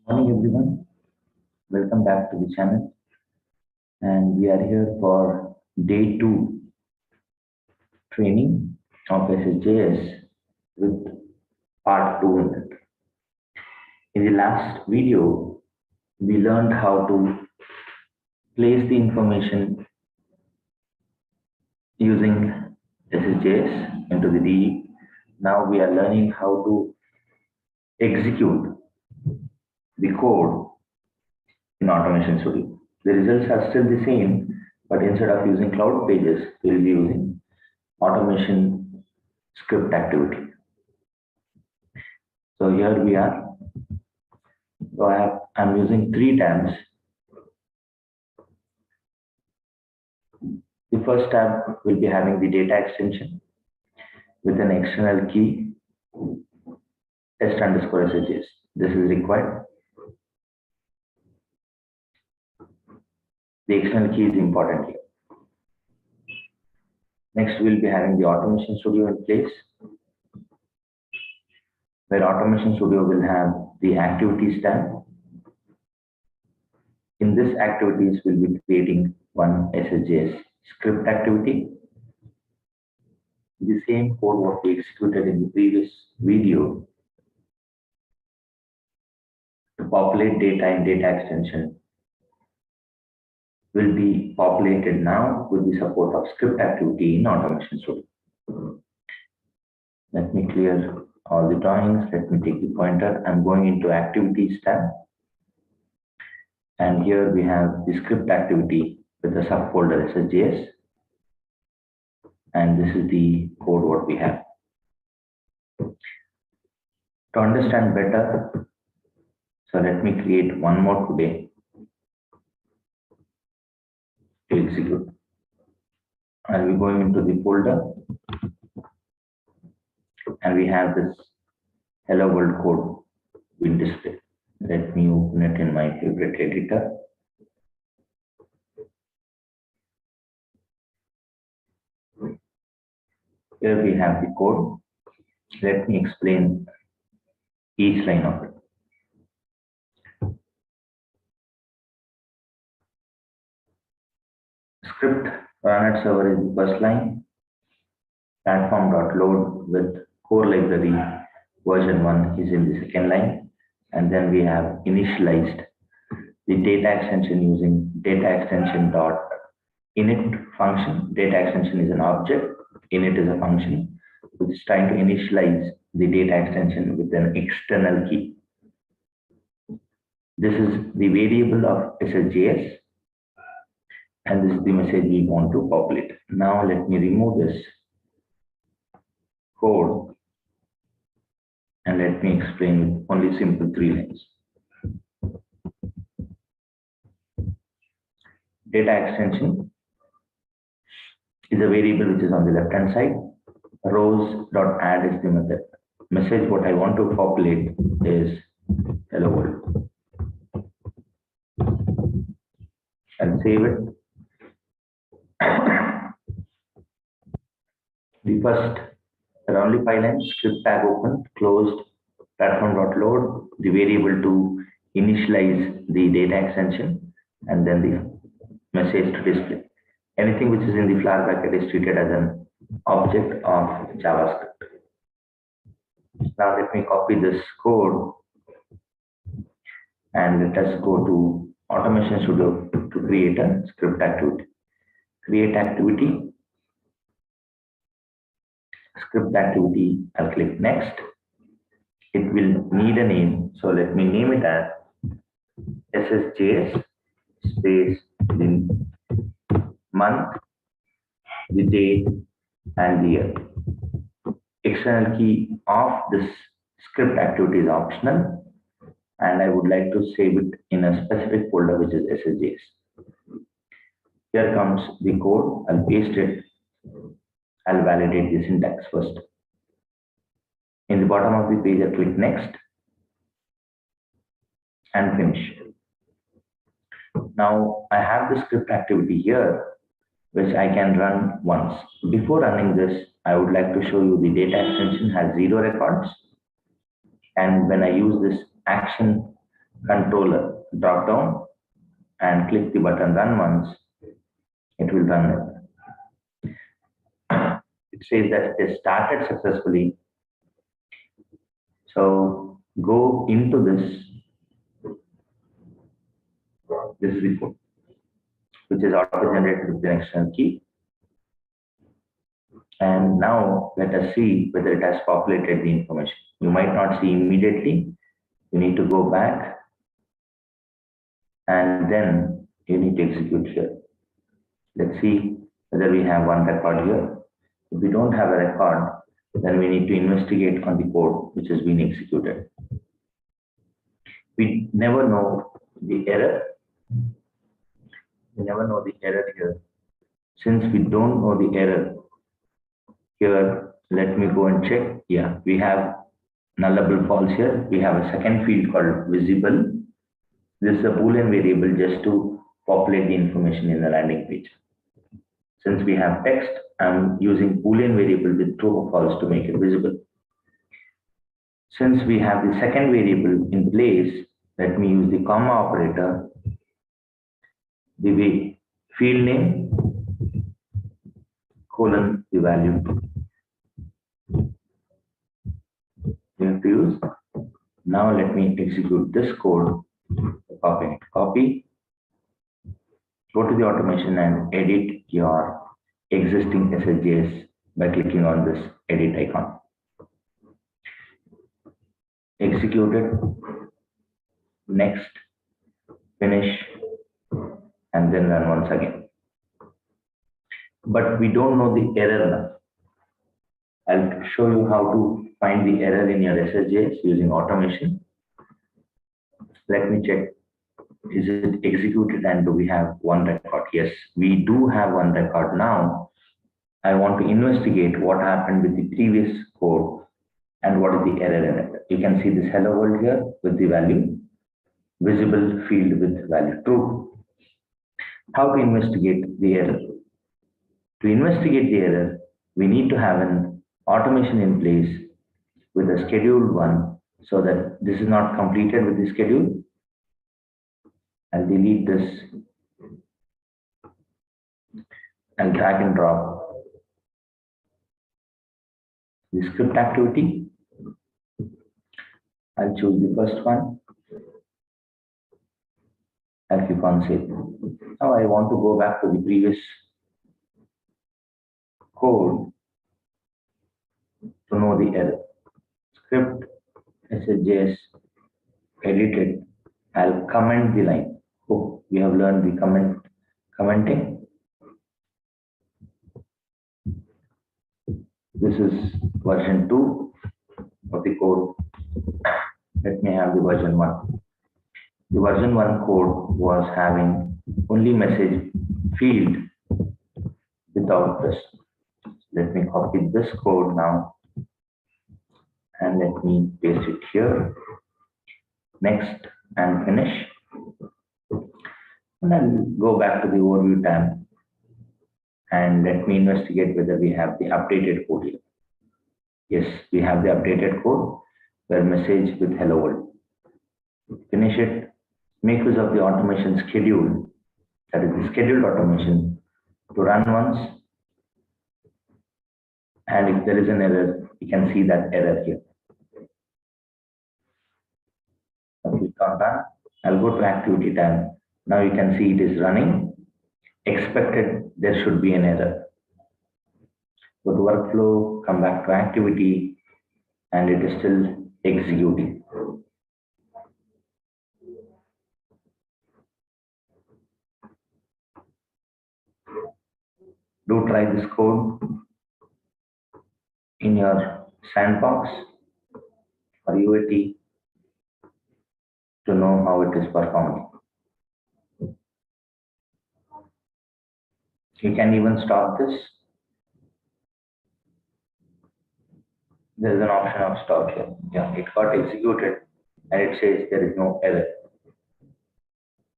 Morning everyone, welcome back to the channel, and we are here for day 2 training of SSJS with part 2 in it. In the last video, we learned how to place the information using SSJS into the DE. Now we are learning how to execute the code in Automation Studio. The results are still the same, but instead of using cloud pages, we will be using automation script activity. So here we are. So I'm using 3 tabs. The first tab will be having the data extension with an external key test_SSJS. This is required. The external key is important here. Next, we'll be having the Automation Studio in place, where Automation Studio will have the Activities tab. In this activities, we'll be creating one SSJS script activity. The same code what we executed in the previous video to populate data in data extension will be populated now with the support of script activity in Automation Studio. Let me clear all the drawings. Let me take the pointer. I'm going into Activities tab. And here we have the script activity with the subfolder SSJS. And this is the code what we have. To understand better, so let me create one more today to execute. I'll be going into the folder, and we have this hello world code will display. Let me open it in my favorite editor. Here we have the code. Let me explain each line of it. Script run at server is the first line. Platform.load with core library version 1 is in the second line. And then we have initialized the data extension using data extension dot init function. Data extension is an object, init is a function, which is trying to initialize the data extension with an external key. This is the variable of SSJS, and this is the message we want to populate. Now let me remove this code and let me explain with only simple 3 lines. Data extension is a variable which is on the left hand side. Rows.add is the method. Message what I want to populate is hello world. And save it. The first, there are only 5 lines. Script tag open, closed, platform.load, the variable to initialize the data extension, and then the message to display. Anything which is in the flower bracket is treated as an object of JavaScript. Now let me copy this code and let us go to Automation Studio to create a script activity. Create activity. Script activity, I'll click next. It will need a name, so let me name it as SSJS space the month, the date, and the year. External key of this script activity is optional, and I would like to save it in a specific folder which is SSJS. Here comes the code. I'll paste it. I'll validate the syntax first. In the bottom of the page, I'll click next and finish. Now I have the script activity here, which I can run once. Before running this, I would like to show you the data extension has 0 records. And when I use this action controller drop down and click the button run once, it will run it. It says that it started successfully. So go into this report, which is auto-generated with the external key. And now let us see whether it has populated the information. You might not see immediately. You need to go back and then you need to execute here. Let's see whether we have one record here. If we don't have a record, then we need to investigate on the code which has been executed. We never know the error. We never know the error here. Since we don't know the error here, let me go and check. Yeah, we have nullable false here. We have a second field called visible. This is a Boolean variable just to populate the information in the landing page. Since we have text, I'm using Boolean variable with true or false to make it visible. Since we have the second variable in place, let me use the comma operator. The way field name colon the value. We have to use. Now let me execute this code. Copy it. Copy. Go to the automation and edit your existing SSJS by clicking on this edit icon. Execute it. Next. Finish. And then run once again. But we don't know the error now. I'll show you how to find the error in your SSJS using automation. Let me check. Is it executed and do we have one record? Yes, we do have one record now. I want to investigate what happened with the previous code and what is the error in it. You can see this hello world here with the value, visible field with value true. How to investigate the error? To investigate the error, we need to have an automation in place with a scheduled one so that this is not completed with the schedule. I'll delete this. I'll drag and drop the script activity. I'll choose the first one. I'll click on save. Now I want to go back to the previous code to know the error. Script SSJS edited. I'll comment the line. Oh, we have learned the commenting. This is version 2 of the code. Let me have the version 1. The version 1 code was having only message field without this. Let me copy this code now and let me paste it here. Next and finish. And then go back to the overview tab and let me investigate whether we have the updated code here. Yes, we have the updated code where message with hello world. Finish it. Make use of the automation schedule, that is the scheduled automation, to run once. And if there is an error, you can see that error here. I'll click on run. I'll go to activity tab. Now you can see it is running. Expected there should be an error. Go to workflow, come back to activity, and it is still executing. Do try this code in your sandbox or UAT to know how it is performing. You can even stop this. There is an option of stop here. Yeah, it got executed and it says there is no error.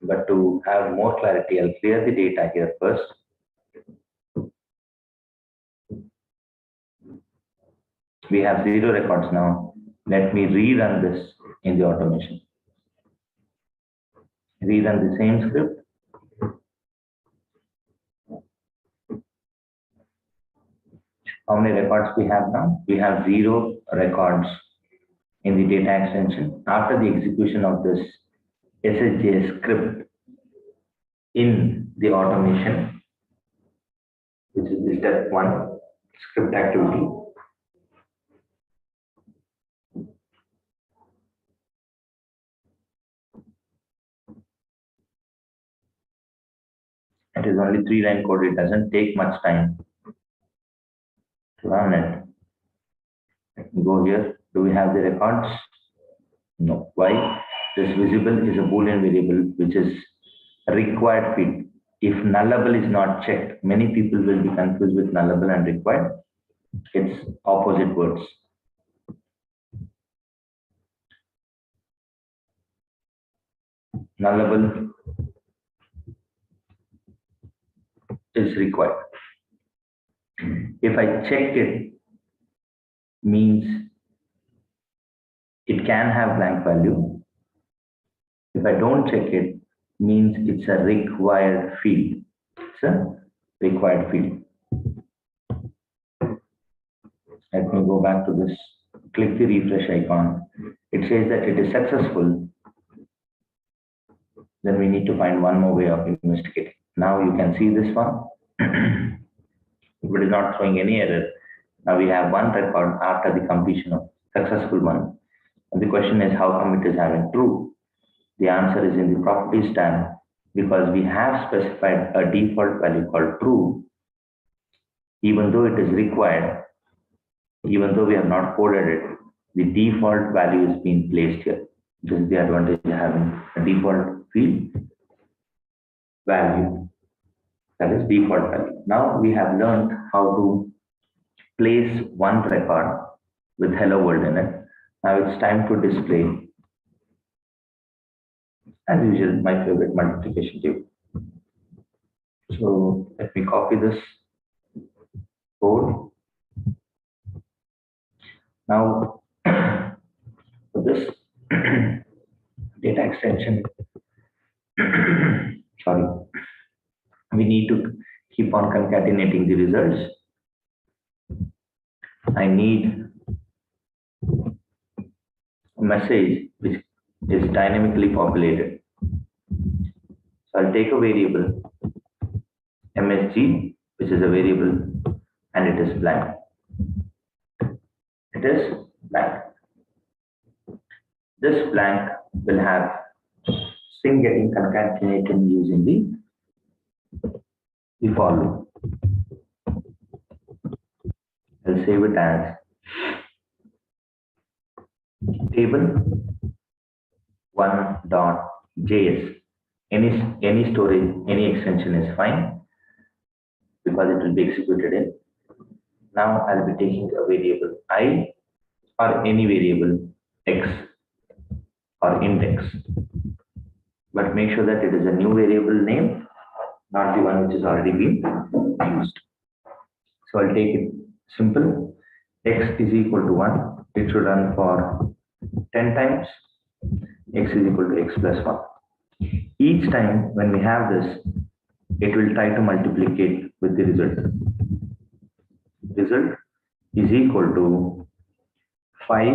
But to have more clarity, I'll clear the data here first. We have 0 records now. Let me rerun this in the automation. Rerun the same script. How many records we have now? We have 0 records in the data extension. After the execution of this SSJS script in the automation, which is the step 1 script activity, it is only 3-line code. It doesn't take much time to run it. Let me go here. Do we have the records? No. Why? This visible is a Boolean variable which is required field. If nullable is not checked, many people will be confused with nullable and required. It's opposite words. Nullable is required. If I check it, means it can have blank value. If I don't check it, means it's a required field. It's a required field. Let me go back to this. Click the refresh icon. It says that it is successful. Then we need to find one more way of investigating. Now you can see this one. If it is not throwing any error, now we have one record after the completion of successful one. And the question is, how come it is having true? The answer is in the properties tab, because we have specified a default value called true, even though it is required, even though we have not coded it, the default value is being placed here. This is the advantage of having a default field value, that is default value. Now we have learned how to place one record with hello world in it. Now it's time to display, as usual, my favorite multiplication table. So let me copy this code. Now for this data extension, sorry, we need to keep on concatenating the results. I need a message which is dynamically populated. So I'll take a variable MSG, which is a variable, and it is blank. It is blank. This blank will have string getting concatenated using the for loop. I'll save it as table 1.js. Any storage, any extension is fine, because it will be executed in. Now I'll be taking a variable I or any variable x or index, but make sure that it is a new variable name, not the one which is already been used. So I'll take it simple. X is equal to 1. It should run for 10 times. X is equal to x plus 1. Each time when we have this, it will try to multiplicate with the result. Result is equal to 5,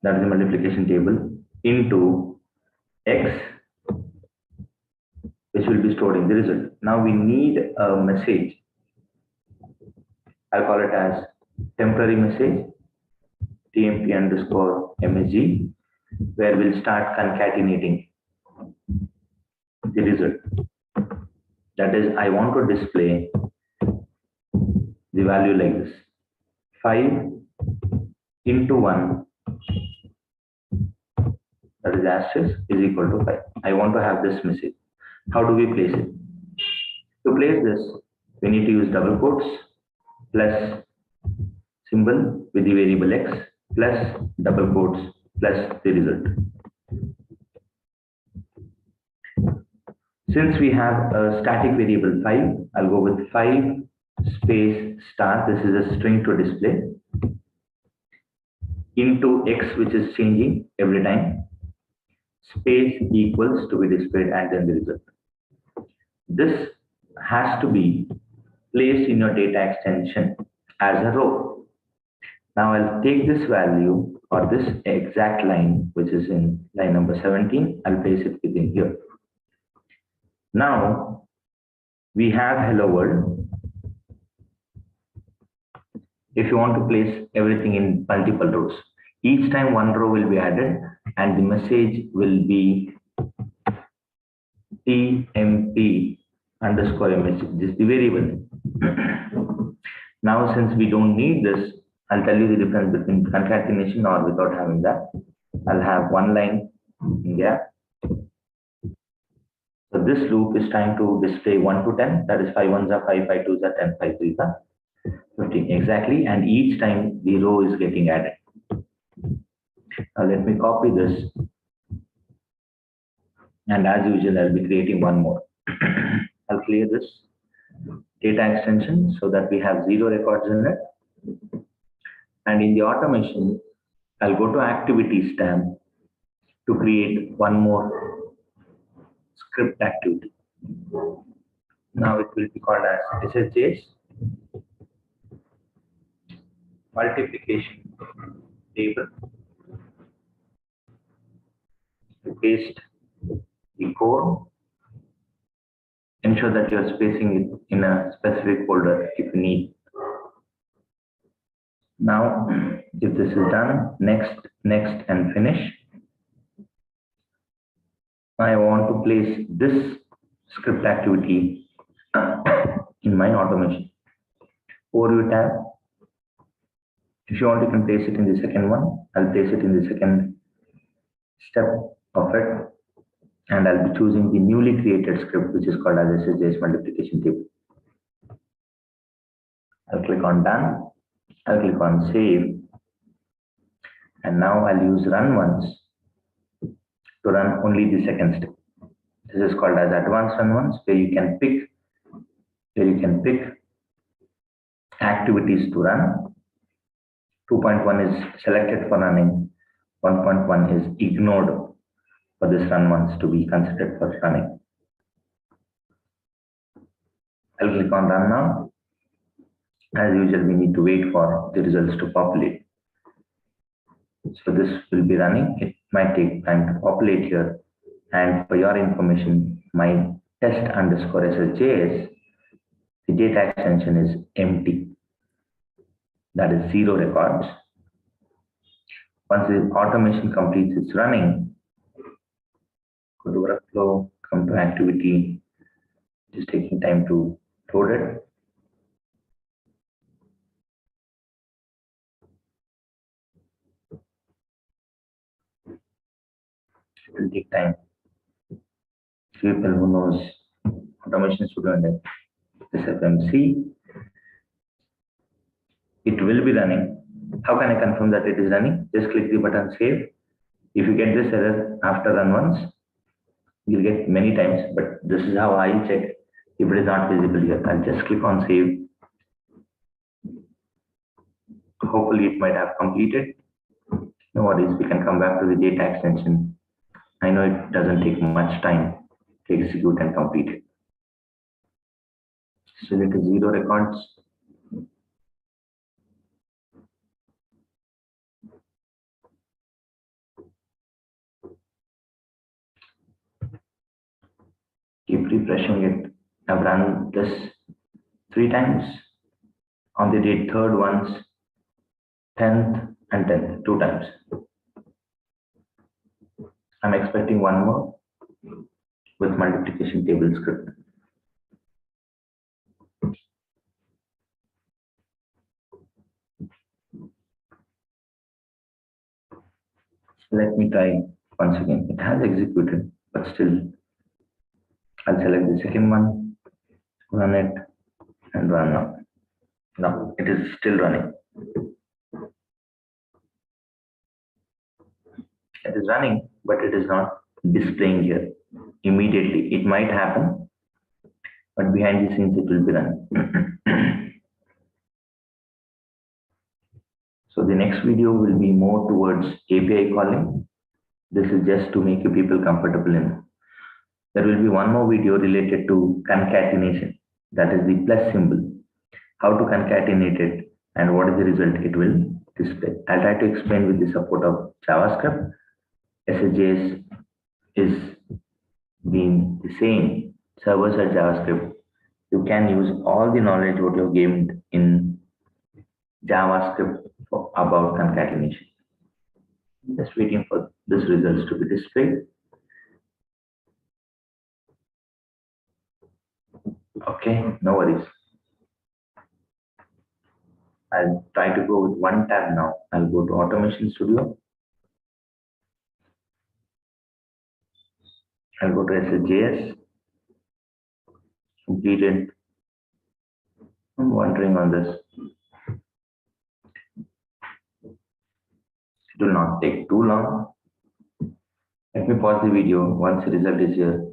that is the multiplication table, into x, which will be stored in the result. Now we need a message. I'll call it as temporary message, tmp underscore msg, where we'll start concatenating the result. That is, I want to display the value like this: 5 into 1, that is asterisk, is equal to 5. I want to have this message. How do we place it? To place this, we need to use double quotes plus symbol with the variable x plus double quotes plus the result. Since we have a static variable 5, I'll go with 5 space star. This is a string to display, into x, which is changing every time, space equals to be displayed and then the result. This has to be placed in your data extension as a row. Now I'll take this value or this exact line, which is in line number 17, I'll place it within here. Now we have hello world. If you want to place everything in multiple rows, each time one row will be added and the message will be tmp underscore message. This is the variable. Now since we don't need this, I'll tell you the difference between concatenation or without having that. I'll have one line in there. So this loop is trying to display 1 to 10, that is 5 ones are 5, 5 twos are 10, 5 threes are 15 exactly, and each time the row is getting added. Now let me copy this, and as usual I'll be creating one more. I'll clear this data extension so that we have 0 records in it, and in the automation I'll go to activities tab to create one more script activity. Now it will be called as SSJS multiplication table. You paste the code. Ensure that you are spacing it in a specific folder if you need. Now, if this is done, next, and finish. I want to place this script activity in my automation. Overview tab. If you want, you can place it in the second one. I'll place it in the second step of it, and I'll be choosing the newly created script, which is called as SSJS multiplication table. I'll click on done. I'll click on save, and now I'll use run once to run only the second step. This is called as advanced run once, where you can pick activities to run. 2.1 is selected for running. 1.1 is ignored for this run once to be considered for running. I'll click on run now. As usual, we need to wait for the results to populate. So this will be running. It might take time to populate here. And for your information, my test underscore SSJS, the data extension is empty. That is 0 records. Once the automation completes its running, go to workflow, come to activity. Just taking time to load it. It will take time. People who knows automation student SFMC, it will be running. How can I confirm that it is running? Just click the button save. If you get this error after run once, you'll get many times, but this is how I check if it is not visible here. I'll just click on save. Hopefully it might have completed. No worries, we can come back to the data extension. I know it doesn't take much time to execute and complete it. So it is 0 records. Keep refreshing it. I've run this 3 times. On the date 3rd once, 10th and 10th, 2 times. I'm expecting one more with multiplication table script. Let me try once again. It has executed, but still, I'll select the second one, run it, and run now. Now it is still running. It is running, but it is not displaying here immediately. It might happen, but behind the scenes it will be running. So the next video will be more towards API calling, This is just to make you people comfortable in. There will be one more video related to concatenation. That is the plus symbol. How to concatenate it and what is the result it will display. I'll try to explain with the support of JavaScript. SSJS is being the same. Servers are JavaScript. You can use all the knowledge what you have gained in JavaScript about concatenation. Just waiting for this results to be displayed. Okay, no worries. I'll try to go with one tab now. I'll go to Automation Studio. I'll go to SSJS. Completed. I'm wondering on this. It will not take too long. Let me pause the video. Once the result is here,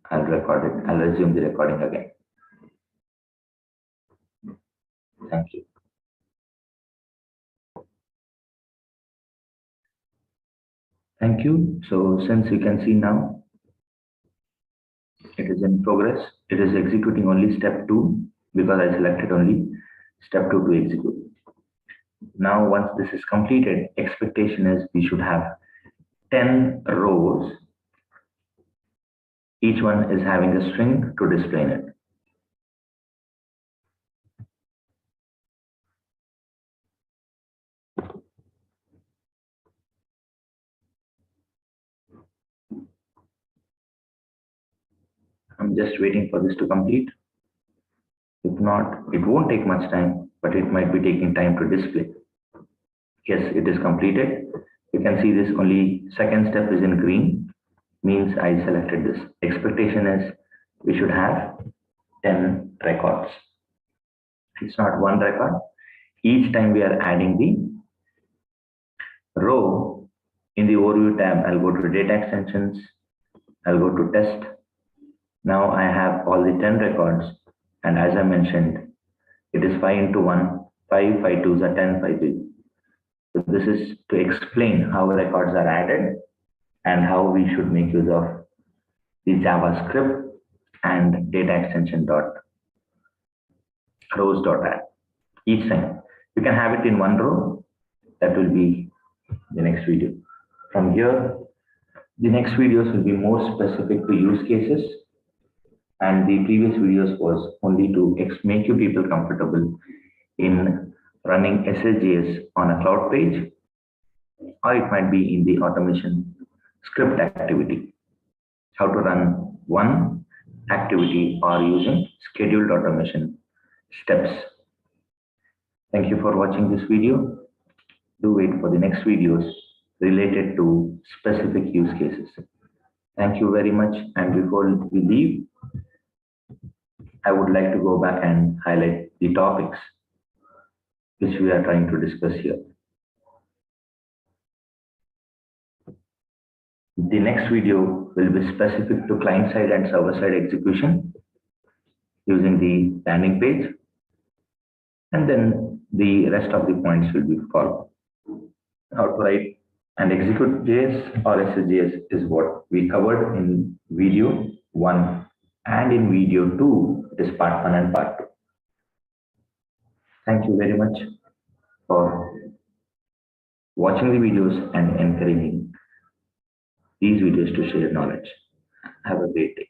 I'll record it. I'll resume the recording again. Thank you. Thank you. So since you can see now, it is in progress. It is executing only step 2 because I selected only step 2 to execute. Now, once this is completed, expectation is we should have 10 rows. Each one is having a string to display in it. I'm just waiting for this to complete. If not, it won't take much time, but it might be taking time to display. Yes, it is completed. You can see this only second step is in green, means I selected this. Expectation is we should have 10 records. It's not one record. Each time we are adding the row in the overview tab, I'll go to data extensions. I'll go to test. Now I have all the 10 records. And as I mentioned, it is 5 into 1, 5, 5 2s are 10, 5 3. So this is to explain how records are added and how we should make use of the JavaScript and data extension rows.add. Each time you can have it in one row. That will be the next video. From here, the next videos will be more specific to use cases, and the previous videos was only to make you people comfortable in running SSJS on a cloud page, or it might be in the automation script activity. How to run one activity or using scheduled automation steps. Thank you for watching this video. Do wait for the next videos related to specific use cases. Thank you very much. And before we leave, I would like to go back and highlight the topics which we are trying to discuss here. The next video will be specific to client-side and server-side execution using the landing page, and then the rest of the points will be followed. How to write and execute JS or SSJS is what we covered in video 1, and in video 2, it is part 1 and part 2. Thank you very much for watching the videos and encouraging these videos to share knowledge. Have a great day.